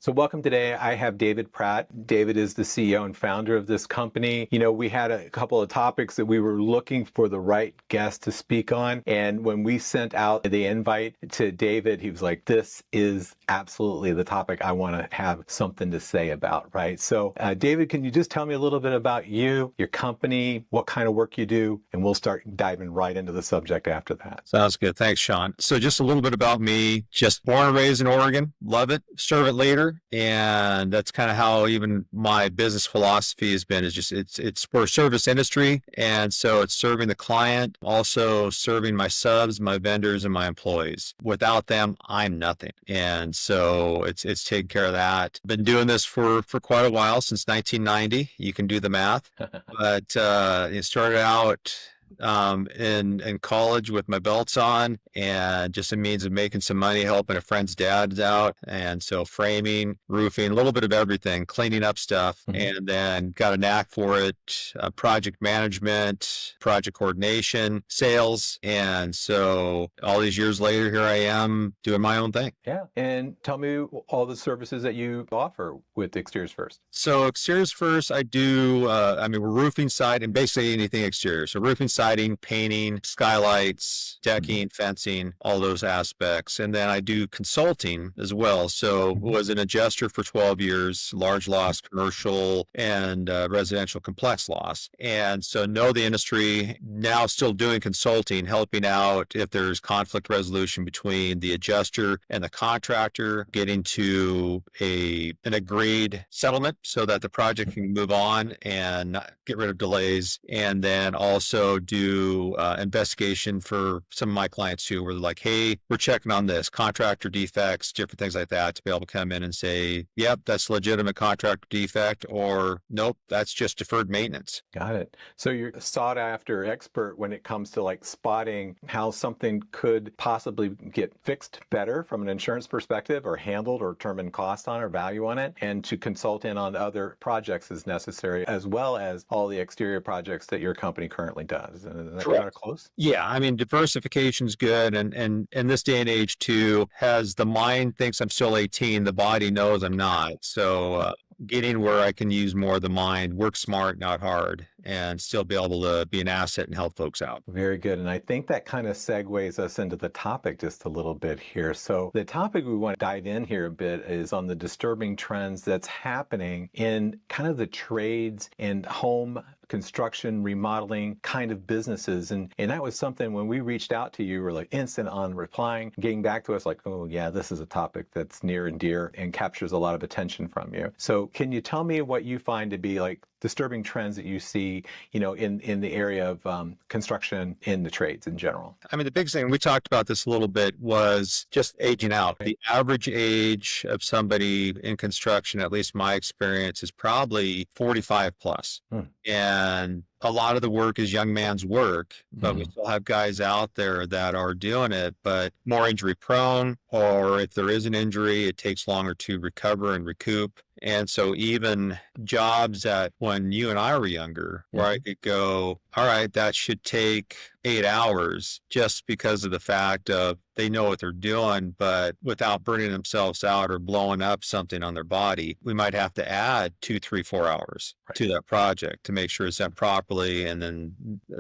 So welcome today. I have David Pratt. David is the CEO and founder of this company. We had a couple of topics that we were looking for the right guest to speak on. And when we sent out the invite to David, he was like, this is absolutely the topic I want to have something to say about, right? So David, can you just tell me a little bit about you, your company, what kind of work you do? And we'll start diving right into the subject after that. Sounds good. Thanks, Sean. So just a little bit about me, just born and raised in Oregon, love it, serve it later. And that's kind of how even my business philosophy has been, is just, it's for a service industry. And so it's serving the client, also serving my subs, my vendors, and my employees. Without them, I'm nothing. And so it's taking care of that. Been doing this for quite a while, since 1990. You can do the math. But it started out in college with my belts on, and just a means of making some money, helping a friend's dad out. And so framing, roofing, a little bit of everything, cleaning up stuff, and then got a knack for it, project management, project coordination, sales. And so all these years later, here I am doing my own thing. Yeah. And tell me all the services that you offer with Exteriors First. So Exteriors First, I do, we're roofing, siding, and basically anything exterior. So roofing, siding, painting, skylights, decking, fencing, all those aspects. And then I do consulting as well. So was an adjuster for 12 years, large loss, commercial, and residential complex loss. And so know the industry, now still doing consulting, helping out if there's conflict resolution between the adjuster and the contractor, getting to an agreed settlement so that the project can move on and not get rid of delays. And then also do investigation for some of my clients too, where they're like, hey, we're checking on this, contractor defects, different things like that, to be able to come in and say, yep, that's a legitimate contractor defect, or nope, that's just deferred maintenance. Got it. So you're a sought after expert when it comes to like spotting how something could possibly get fixed better from an insurance perspective, or handled, or determine cost on or value on it, and to consult in on other projects as necessary, as well as all the exterior projects that your company currently does. Is that kind of close? Yeah, diversification is good, and in this day and age too, has the mind thinks I'm still 18, the body knows I'm not. So getting where I can use more of the mind, work smart, not hard, and still be able to be an asset and help folks out. Very good. And I think that kind of segues us into the topic just a little bit here. So the topic we want to dive in here a bit is on the disturbing trends that's happening in kind of the trades and home construction, remodeling kind of businesses. And that was something when we reached out to you, we're like instant on replying, getting back to us like, oh yeah, this is a topic that's near and dear and captures a lot of attention from you. So can you tell me what you find to be like disturbing trends that you see, in the area of construction, in the trades in general? The big thing, we talked about this a little bit, was just aging out. The average age of somebody in construction, at least my experience, is probably 45 plus. And a lot of the work is young man's work, but we still have guys out there that are doing it, but more injury prone, or if there is an injury, it takes longer to recover and recoup. And so even jobs that when you and I were younger, where I could go, all right, that should take 8 hours, just because of the fact of they know what they're doing, but without burning themselves out or blowing up something on their body, we might have to add 2, 3, 4 hours to that project to make sure it's done properly, and then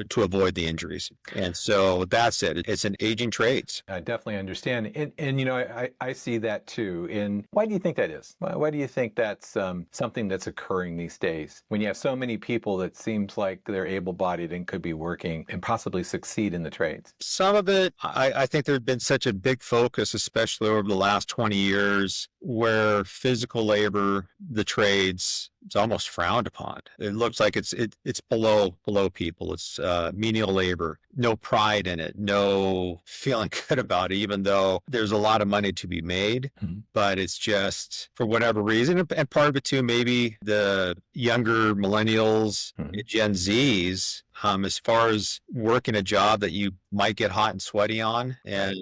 to avoid the injuries. And so that's it. It's an aging trades. I definitely understand. And I see that too. And why do you think that is? Why do you think that's something that's occurring these days when you have so many people that seems like they're able-bodied and could be working and possibly succeed in the trades? Some of it, I think there's been such a big focus, especially over the last 20 years, where physical labor, the trades, it's almost frowned upon. It looks like it's below people. It's menial labor. No pride in it. No feeling good about it, even though there's a lot of money to be made. But it's just, for whatever reason, and part of it too, maybe the younger millennials, Gen Zs, as far as working a job that you might get hot and sweaty on, and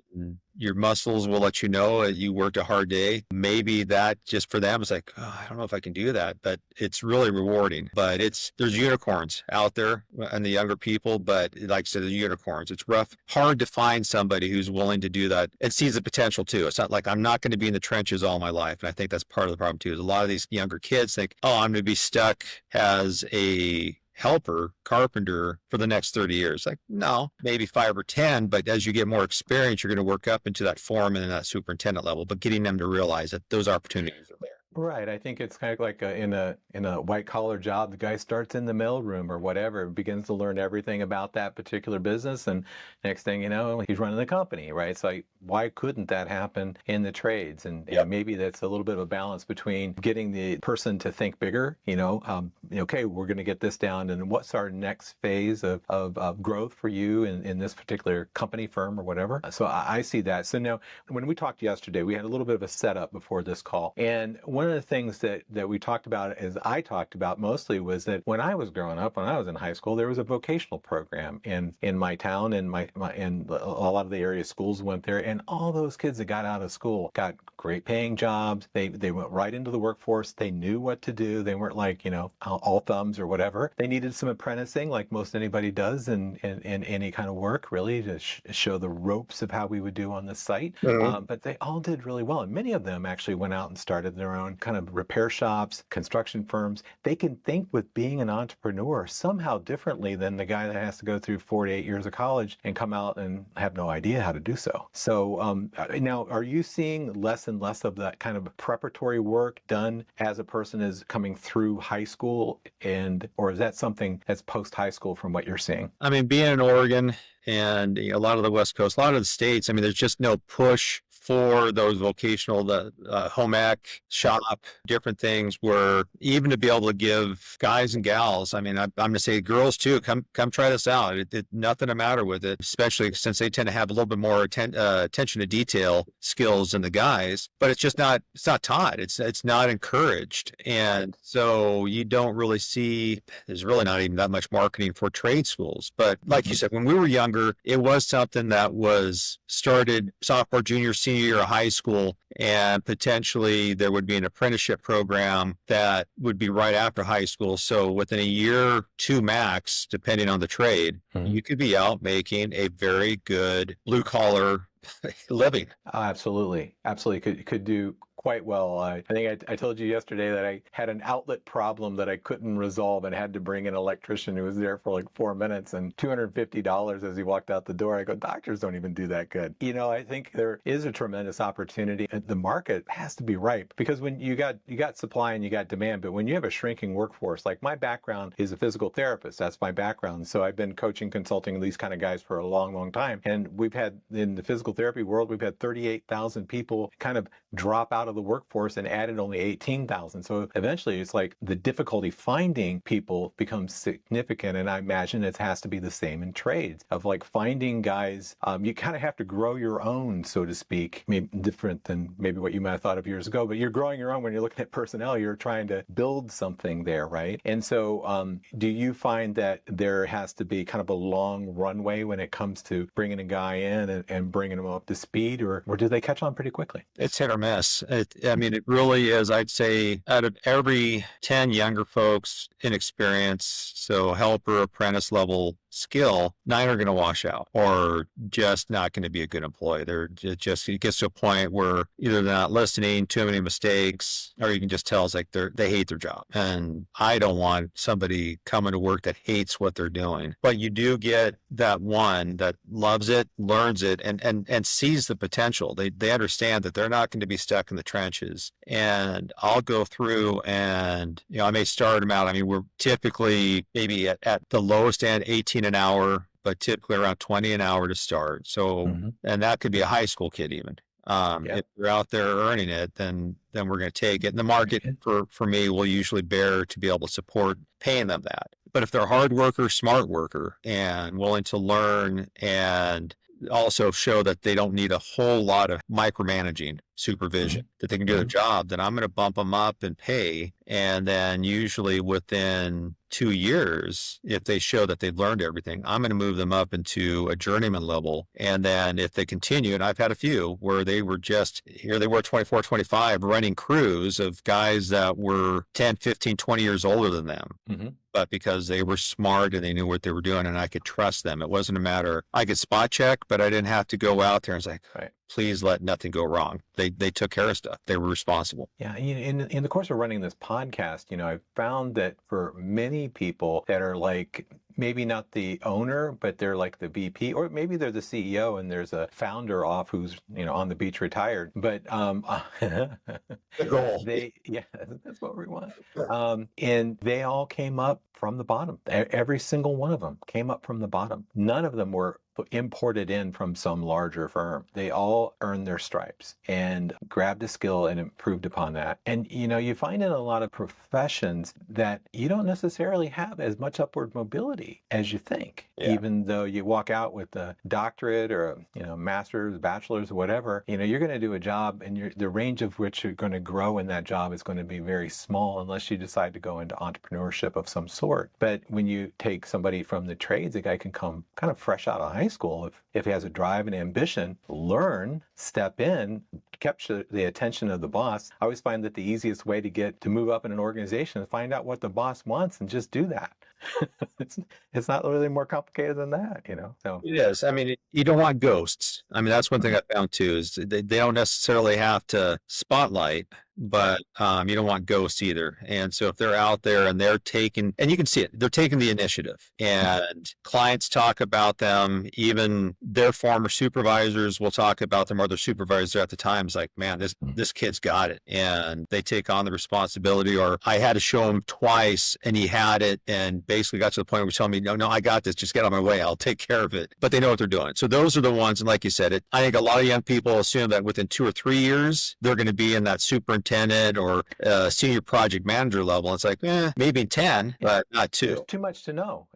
your muscles will let you know that you worked a hard day. Maybe that just for them is like, oh, I don't know if I can do that, but it's really rewarding. But there's unicorns out there and the younger people, but like I said, the unicorns, it's rough, hard to find somebody who's willing to do that and sees the potential too. It's not like I'm not going to be in the trenches all my life. And I think that's part of the problem too, is a lot of these younger kids think, oh, I'm going to be stuck as a helper, carpenter for the next 30 years. Like, no, maybe 5 or 10, but as you get more experience, you're going to work up into that foreman and that superintendent level, but getting them to realize that those opportunities are there. Right. I think it's kind of like in a white collar job, the guy starts in the mailroom or whatever, begins to learn everything about that particular business, and next thing you know, he's running the company, right? So why couldn't that happen in the trades? And maybe that's a little bit of a balance between getting the person to think bigger, okay, we're going to get this down, and what's our next phase of growth for you in this particular company, firm, or whatever. So I see that. So now, when we talked yesterday, we had a little bit of a setup before this call, and one of the things that we talked about, as I talked about mostly, was that when I was growing up, when I was in high school, there was a vocational program in my town, and and a lot of the area schools went there, and all those kids that got out of school got great paying jobs. They went right into the workforce. They knew what to do. They weren't like, all thumbs or whatever. They needed some apprenticing, like most anybody does in any kind of work, really, to show the ropes of how we would do on the site. But they all did really well, and many of them actually went out and started their own kind of repair shops, construction firms. They can think with being an entrepreneur somehow differently than the guy that has to go through 4 to 8 years of college and come out and have no idea how to do so. So now, are you seeing less and less of that kind of preparatory work done as a person is coming through high school, or is that something that's post high school from what you're seeing? I mean, being in Oregon and a lot of the West Coast, a lot of the states, I mean, there's just no push for those vocational, the home ec, shop, different things, where even to be able to give guys and gals, I mean, I'm going to say girls too, come try this out. Nothing the matter with it, especially since they tend to have a little bit more attention to detail skills than the guys, but it's not taught. It's not encouraged. And so you don't really see, there's really not even that much marketing for trade schools. But like you said, when we were younger, it was something that was started sophomore, junior, senior year of high school, and potentially there would be an apprenticeship program that would be right after high school. So within a year, 2 max, depending on the trade, you could be out making a very good blue collar living. Absolutely. Could do quite well. I think I told you yesterday that I had an outlet problem that I couldn't resolve and had to bring an electrician who was there for like 4 minutes and $250 as he walked out the door. I go, doctors don't even do that good. I think there is a tremendous opportunity. The market has to be ripe, because when you got supply and you got demand, but when you have a shrinking workforce, like my background is a physical therapist, that's my background. So I've been coaching, consulting these kind of guys for a long, long time. And we've had, in the physical therapy world, we've had 38,000 people kind of drop out of the workforce and added only 18,000. So eventually it's like the difficulty finding people becomes significant. And I imagine it has to be the same in trades, of like finding guys. You kind of have to grow your own, so to speak, maybe different than maybe what you might have thought of years ago, but you're growing your own when you're looking at personnel, you're trying to build something there, right? And so do you find that there has to be kind of a long runway when it comes to bringing a guy in and bringing him up to speed, or do they catch on pretty quickly? It's hit or miss. It really is. I'd say out of every 10 younger folks in experience, so helper, apprentice level skill, 9 are going to wash out or just not going to be a good employee. It gets to a point where either they're not listening, too many mistakes, or you can just tell it's like they hate their job. And I don't want somebody coming to work that hates what they're doing. But you do get that one that loves it, learns it, and sees the potential. They understand that they're not going to be stuck in the trenches. And I'll go through and, I may start them out. I mean, we're typically maybe at the lowest end, 18 an hour, but typically around 20 an hour to start. So, and that could be a high school kid even. If you're out there earning it, then we're going to take it. And the market for me will usually bear to be able to support paying them that. But if they're a hard worker, smart worker, and willing to learn, and also show that they don't need a whole lot of micromanaging supervision, that they can do their job, then I'm going to bump them up and pay. And then usually within 2 years, if they show that they've learned everything, I'm going to move them up into a journeyman level. And then if they continue, and I've had a few where they were just, here they were 24, 25 running crews of guys that were 10, 15, 20 years older than them. Mm-hmm. But because they were smart and they knew what they were doing and I could trust them. It wasn't a matter, I could spot check, but I didn't have to go out there and say, Right. please let nothing go wrong. They took care of stuff. They were responsible. Yeah, in the course of running this podcast, I've found that for many people that are like maybe not the owner, but they're like the VP, or maybe they're the CEO and there's a founder off who's, on the beach retired. But The goal. that's what we want. And they all came up from the bottom. Every single one of them came up from the bottom. None of them were imported in from some larger firm. They all earned their stripes and grabbed a skill and improved upon that. And you find in a lot of professions that you don't necessarily have as much upward mobility as you think. Yeah. Even though you walk out with a doctorate or a master's, bachelor's, whatever, you're going to do a job and the range of which you're going to grow in that job is going to be very small unless you decide to go into entrepreneurship of some sort. But when you take somebody from the trades, a guy can come kind of fresh out of high school if he has a drive and ambition, learn, step in, capture the attention of the boss. I always find that the easiest way to move up in an organization is find out what the boss wants and just do that. It's not really more complicated than that, So It is. I mean, you don't want ghosts. I mean, that's one thing I found too, is they don't necessarily have to spotlight, but you don't want ghosts either. And so if they're out there and they're taking, and you can see it, they're taking the initiative, and clients talk about them, even their former supervisors will talk about them, or their supervisor at the time is like, man, this kid's got it. And they take on the responsibility, or I had to show him twice and he had it, and basically got to the point where he's telling me, no, I got this, just get out of my way, I'll take care of it. But they know what they're doing. So those are the ones, and like you said, I think a lot of young people assume that within 2 or 3 years, they're going to be in that superintendent or senior project manager level. It's like, maybe 10, but not 2. There's too much to know.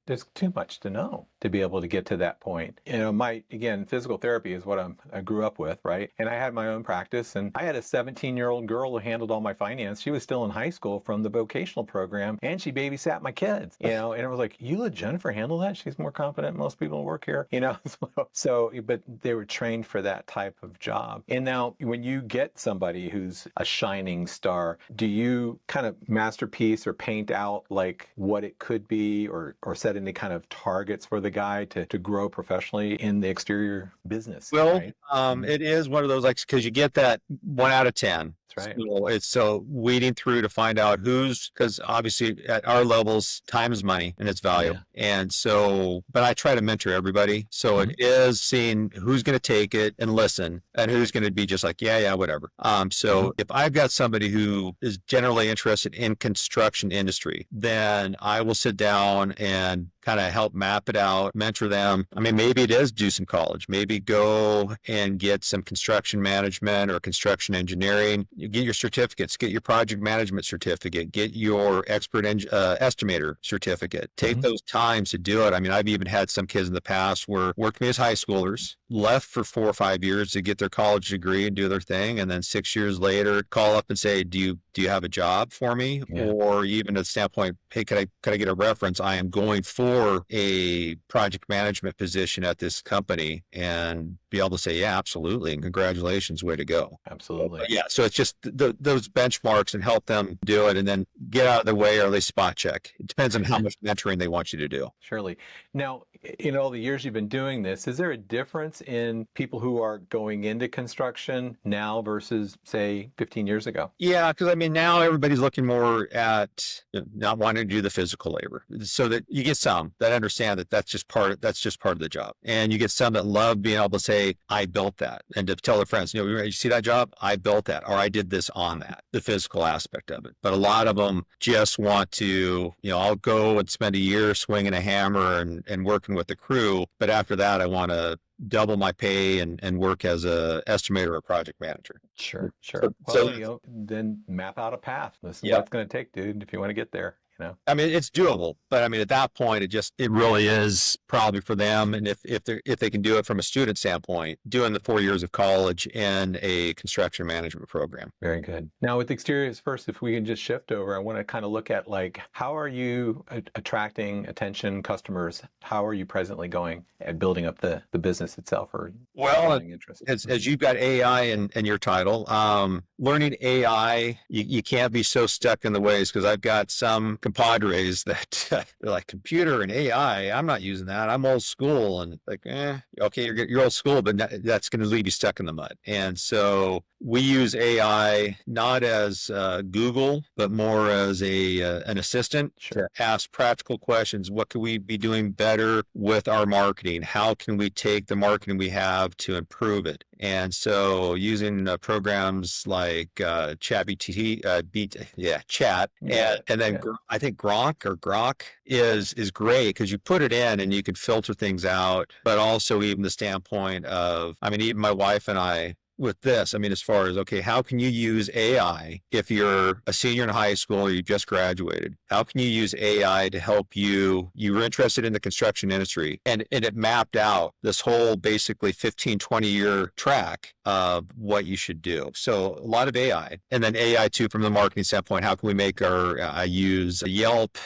There's too much to know to be able to get to that point. Again, physical therapy is what I grew up with, right? And I had my own practice, and I had a 17-year-old girl who handled all my finance. She was still in high school from the vocational program, and she babysat my kids, and it was like, you let Jennifer handle that? She's more competent than most people who work here, but they were trained for that type of job. And now when you get somebody who's a shining star, do you kind of masterpiece or paint out like what it could be, or set any kind of targets for the guy to grow professionally in the exterior business? Well, right? It is one of those, like, because you get that 1 out of 10. That's right. So it's weeding through to find out because obviously at our levels, time is money and it's value. Yeah. And so, but I try to mentor everybody. So it is seeing who's going to take it and listen, and who's going to be just like, yeah, whatever. So if I've got somebody who is generally interested in construction industry, then I will sit down and kind of help map it out, mentor them. I mean, maybe it is do some college, maybe go and get some construction management or construction engineering. You get your certificates, get your project management certificate, get your expert estimator certificate. Take those times to do it. I mean, I've even had some kids in the past where worked me as high schoolers, left for 4 or 5 years to get their college degree and do their thing. And then 6 years later, call up and say, do you have a job for me? Yeah. Or even at the standpoint, hey, could I get a reference? I am going for a project management position at this company, and be able to say, yeah, absolutely. And congratulations, way to go. Absolutely. But yeah. So it's just those benchmarks, and help them do it, and then get out of the way, or at least spot check. It depends on how much mentoring they want you to do. Surely. Now, in all the years you've been doing this, is there a difference in people who are going into construction now versus, say, 15 years ago? Yeah, because I mean, now everybody's looking more at not wanting to do the physical labor, so that you get some that understand that that's just part of the job, and you get some that love being able to say, I built that, and to tell their friends, you see that job, I built that, or I did this on that, the physical aspect of it. But a lot of them just want to, I'll go and spend a year swinging a hammer and working with the crew, but after that, I want to double my pay and work as a estimator or project manager. Sure. Well, then map out a path. This is what it's going to take, dude, if you want to get there. I mean, it's doable, but I mean, at that point, it really is probably for them. And if they can do it from a student standpoint, doing the 4 years of college in a construction management program. Very good. Now with exteriors first, if we can just shift over, I want to kind of look at like, how are you attracting attention, customers? How are you presently going at building up the business itself, or Well, interest? as you've got AI in your title, learning AI, you can't be so stuck in the ways, because I've got some compadres that they're like, computer and AI, I'm not using that. I'm old school. And like, okay, you're old school, but that's going to leave you stuck in the mud. And so we use AI not as Google, but more as an assistant to ask practical questions. What could we be doing better with our marketing? How can we take the marketing we have to improve it? And so using programs like ChatGPT, Chat, and then I think Grok is great, because you put it in and you can filter things out, but also even the standpoint of, I mean, even my wife and I, with this, I mean, as far as, okay, how can you use AI if you're a senior in high school or you just graduated? How can you use AI to help you? You were interested in the construction industry, and it mapped out this whole basically 15, 20-year track of what you should do. So a lot of AI. And then AI too, from the marketing standpoint, how can we make I use Yelp.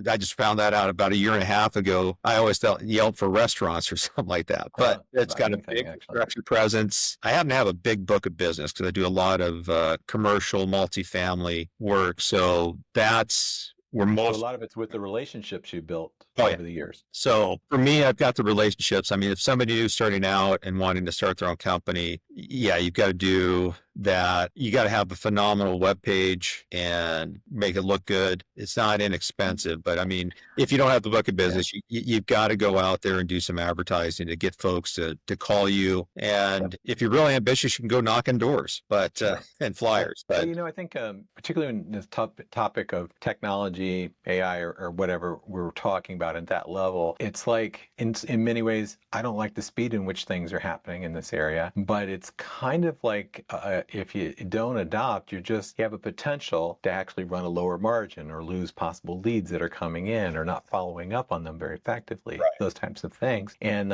I just found that out about a year and a half ago. I always thought Yelp for restaurants or something like that, but it's got a big construction presence. I happen to have a big book of business because I do a lot of commercial multifamily work. So that's where most. So a lot of it's with the relationships you built over the years. So for me, I've got the relationships. I mean, if somebody who's starting out and wanting to start their own company, you've got to do that. You got to have a phenomenal web page and make it look good. It's not inexpensive, but I mean, if you don't have the book of business, you've got to go out there and do some advertising to get folks to call you. And if you're really ambitious, you can go knocking doors, and flyers. But I think particularly in this topic of technology, AI, or whatever we're talking about at that level, it's like in many ways, I don't like the speed in which things are happening in this area, but it's kind of like if you don't adopt, you have a potential to actually run a lower margin or lose possible leads that are coming in or not following up on them very effectively, those types of things. And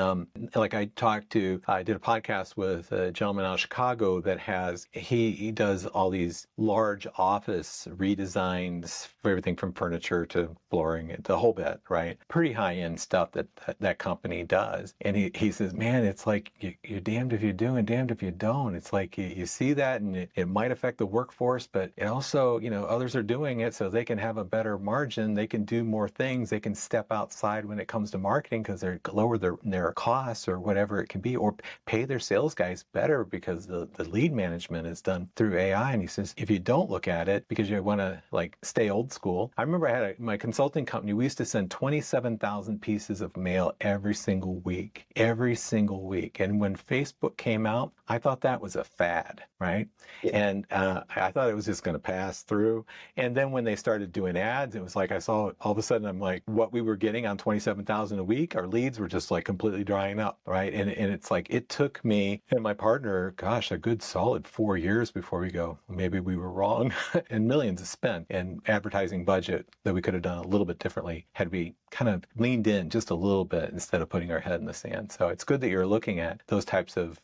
like I did a podcast with a gentleman out of Chicago that he does all these large office redesigns for everything from furniture to flooring, the whole bit, right? Pretty high-end stuff that company does. And he says, man, it's like you're damned if you do and damned if you don't. It's like you see that, and it might affect the workforce, but it also, others are doing it so they can have a better margin. They can do more things. They can step outside when it comes to marketing because they lower their costs or whatever it can be, or pay their sales guys better because the lead management is done through AI. And he says, if you don't look at it because you want to stay old school. I remember I had my consulting company. We used to send 27,000 pieces of mail every single week. And when Facebook came out, I thought that was a fad, right? Yeah. And I thought it was just going to pass through. And then when they started doing ads, it was like I saw all of a sudden, I'm like, what we were getting on 27,000 a week, our leads were just completely drying up, right? And it's like it took me and my partner, a good solid 4 years before we go, maybe we were wrong, and millions spent in advertising budget that we could have done a little bit differently had we kind of leaned in just a little bit instead of putting our head in the sand. So it's good that you're looking at those types of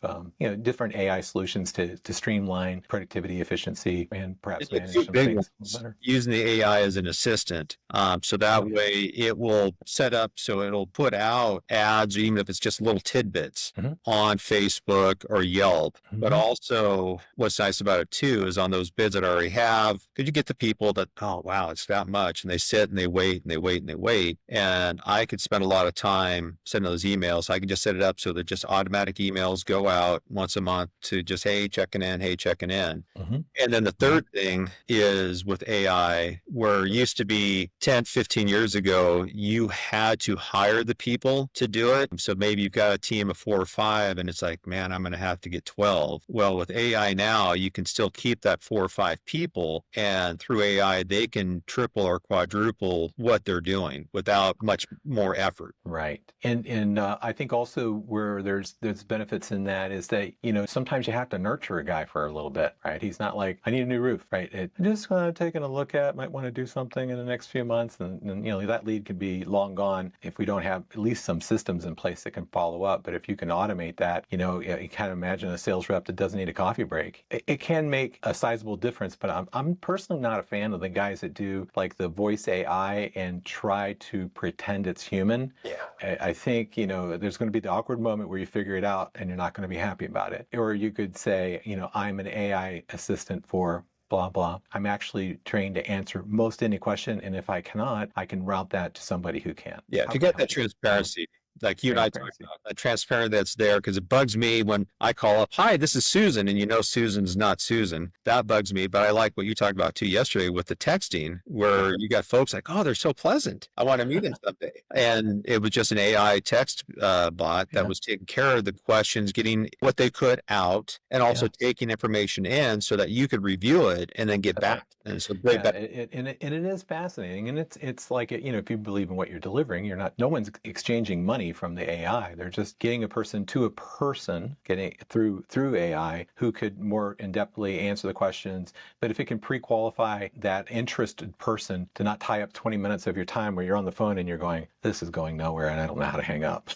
different AI solutions to streamline productivity, efficiency, and perhaps manage some things better. Using the AI as an assistant, so that way it will set up so it'll put out ads, even if it's just little tidbits on Facebook or Yelp. But also, what's nice about it too is on those bids that I already have, could you get the people that, oh wow, it's that much, and they sit and they wait and they wait and they wait. And I could spend a lot of time sending those emails. I can just set it up so that just automatic emails go out once a month to just, hey, checking in. And then the third thing is with AI, where it used to be 10, 15 years ago, you had to hire the people to do it. So maybe you've got a team of 4 or 5 and it's like, man, I'm going to have to get 12. Well, with AI now, you can still keep that 4 or 5 people, and through AI, they can triple or quadruple what they're doing without much more effort. Right. And I think also where there's benefits in that is that, sometimes you have to nurture a guy for a little bit, right? He's not like, I need a new roof, right? I'm just taking a look at, might want to do something in the next few months. months, and that lead could be long gone if we don't have at least some systems in place that can follow up. But if you can automate that, you kind of imagine a sales rep that doesn't need a coffee break. It can make a sizable difference, but I'm personally not a fan of the guys that do like the voice AI and try to pretend it's human. Yeah. I think, there's going to be the awkward moment where you figure it out and you're not going to be happy about it. Or you could say, I'm an AI assistant for blah, blah. I'm actually trained to answer most any question. And if I cannot, I can route that to somebody who can. Yeah, to get that transparency, like you and I talked about, that transparency that's there, because it bugs me when I call up, hi, this is Susan, and Susan's not Susan. That bugs me, but I like what you talked about too yesterday with the texting, where you got folks like, oh, they're so pleasant. I want to meet them someday. And it was just an AI text bot that was taking care of the questions, getting what they could out, and also taking information in so that you could review it and then get back. And so great. And it is fascinating. And it's like, if you believe in what you're delivering, no one's exchanging money from the AI. They're just getting a person to a person, getting through AI who could more in-depthly answer the questions. But if it can pre-qualify that interested person to not tie up 20 minutes of your time where you're on the phone and you're going, this is going nowhere and I don't know how to hang up.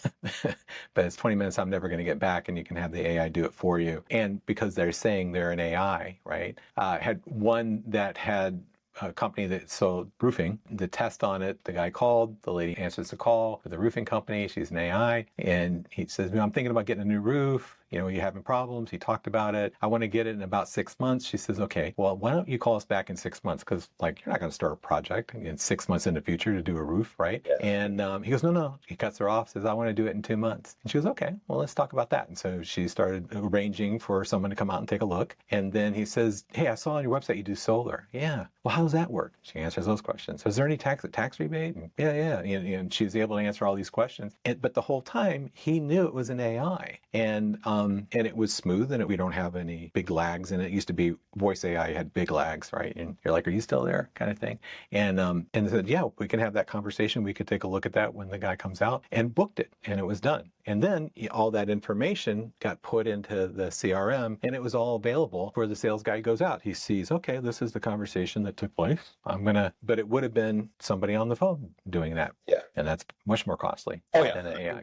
But it's 20 minutes I'm never going to get back, and you can have the AI do it for you. And because they're saying they're an AI, right? Had one that had a company that sold roofing. The test on it, the guy called, the lady answers the call for the roofing company. She's an AI. And he says, I'm thinking about getting a new roof. You having problems? He talked about it. I want to get it in about 6 months. She says, okay, well, why don't you call us back in 6 months? Because you're not going to start a project in 6 months in the future to do a roof, right? Yeah. And he goes, no. He cuts her off, says, I want to do it in 2 months. And she goes, okay, well, let's talk about that. And so she started arranging for someone to come out and take a look. And then he says, hey, I saw on your website you do solar. Yeah. Well, how does that work? She answers those questions. So is there any tax rebate? And yeah. And she's able to answer all these questions. But the whole time he knew it was an AI. And it was smooth, and we don't have any big lags. And it used to be voice AI had big lags, right? And you're like, are you still there, kind of thing? And they said, yeah, we can have that conversation. We could take a look at that when the guy comes out, and booked it, and it was done. And then all that information got put into the CRM, and it was all available for the sales guy goes out. He sees, okay, this is the conversation that took place. But it would have been somebody on the phone doing that. Yeah. And that's much more costly than an AI.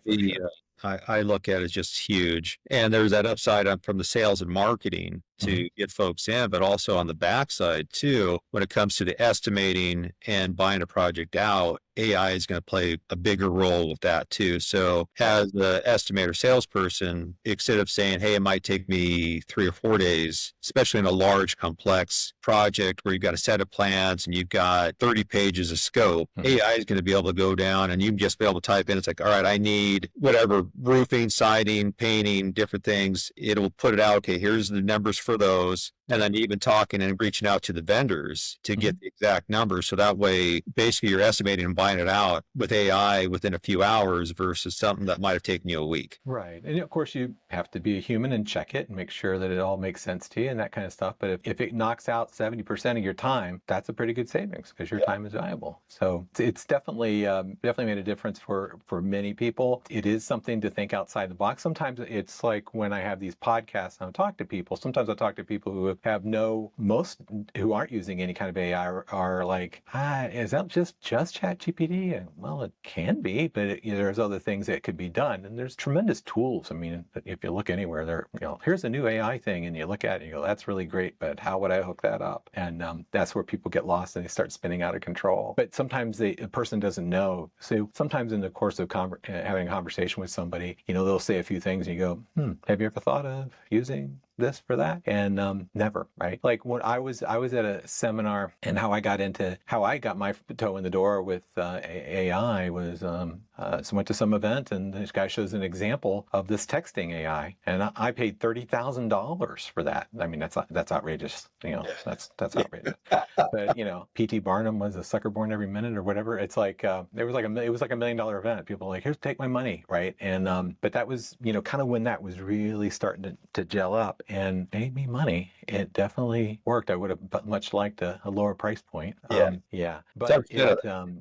I look at it as just huge. And there's that upside from the sales and marketing to get folks in, but also on the backside too, when it comes to the estimating and buying a project out, AI is going to play a bigger role with that too. So as the estimator salesperson, instead of saying, hey, it might take me 3 or 4 days, especially in a large, complex project where you've got a set of plans and you've got 30 pages of scope, AI is going to be able to go down and you can just be able to type in, it's like, all right, I need whatever, roofing, siding, painting, different things. It'll put it out. Okay, here's the numbers for those. And then even talking and reaching out to the vendors to get the exact numbers. So that way, basically you're estimating and buying it out with AI within a few hours versus something that might have taken you a week. Right. And of course you have to be a human and check it and make sure that it all makes sense to you and that kind of stuff. But if it knocks out 70% of your time, that's a pretty good savings because your time is valuable. So it's definitely made a difference for many people. It is something to think outside the box. Sometimes it's like when I have these podcasts and I talk to people, sometimes I talk to people who most who aren't using any kind of AI are like, is that just ChatGPT? And well, it can be, but there's other things that could be done. And there's tremendous tools. I mean, if you look anywhere, here's a new AI thing, and you look at it and you go, that's really great, but how would I hook that up? And that's where people get lost and they start spinning out of control. But sometimes a person doesn't know. So sometimes in the course of having a conversation with somebody, they'll say a few things and you go, have you ever thought of using this for that? And never, right? Like when I was at a seminar, and how I got my toe in the door with AI was so went to some event, and this guy shows an example of this texting AI, and I paid $30,000 for that. I mean, that's outrageous. That's outrageous. But P.T. Barnum was a sucker born every minute or whatever. It's like it was like $1 million event. People were like, here's, take my money, right? And but that was kind of when that was really starting to gel up and made me money. it definitely worked. I would have much liked a lower price point. Yeah. Yeah, So,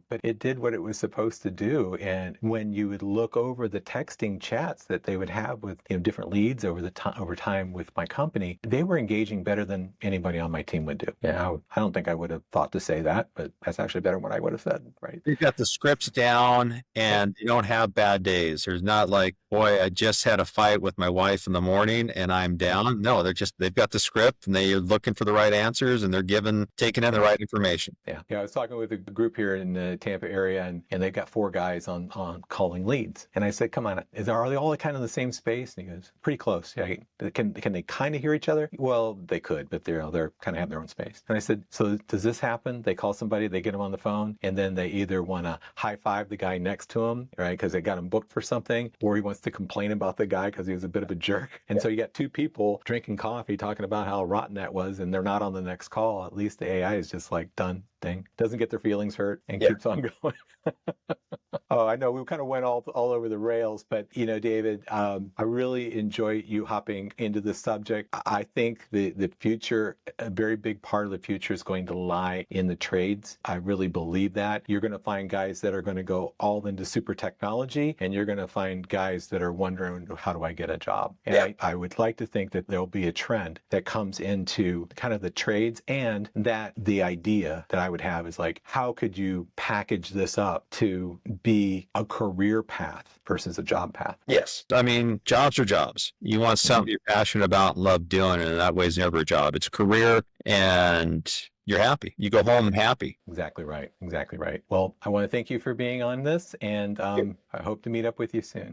but it did what it was supposed to do. And when you would look over the texting chats that they would have with different leads over time with my company, they were engaging better than anybody on my team would do. Yeah, I don't think I would have thought to say that, but that's actually better than what I would have said, right? they've got the scripts down and they don't have bad days. There's not like, boy, I just had a fight with my wife in the morning and I'm down. No, they've got the script and they're looking for the right answers and they're taking in the right information. Yeah. I was talking with a group here in the Tampa area, and they've got 4 guys on calling leads. And I said, "Come on, are they all kind of the same space?" And he goes, "Pretty close. Yeah. Can they kind of hear each other?" Well, they could, but they're kind of have their own space. And I said, "So does this happen? They call somebody, they get them on the phone, and then they either want to high five the guy next to him, right, because they got him booked for something, or he wants to complain about the guy because he was a bit of a jerk." And so you got 2 people drinking coffee talking about how rotten that was, and they're not on the next call. At least the AI is just like done thing, doesn't get their feelings hurt, and keeps on going. Oh, I know we kind of went all over the rails, but David, I really enjoy you hopping into this subject. I think the future, a very big part of the future, is going to lie in the trades. I really believe that. You're going to find guys that are going to go all into super technology, and you're going to find guys that are wondering, how do I get a job? And I would like to think that there'll be a trend that comes into kind of the trades, and that the idea that I would have is like, how could you package this up to be a career path versus a job path? Yes. I mean, jobs are jobs. You want something you're passionate about and love doing, and that way is never a job. It's a career and you're happy. You go home happy. Exactly right. Exactly right. Well, I want to thank you for being on this, and I hope to meet up with you soon.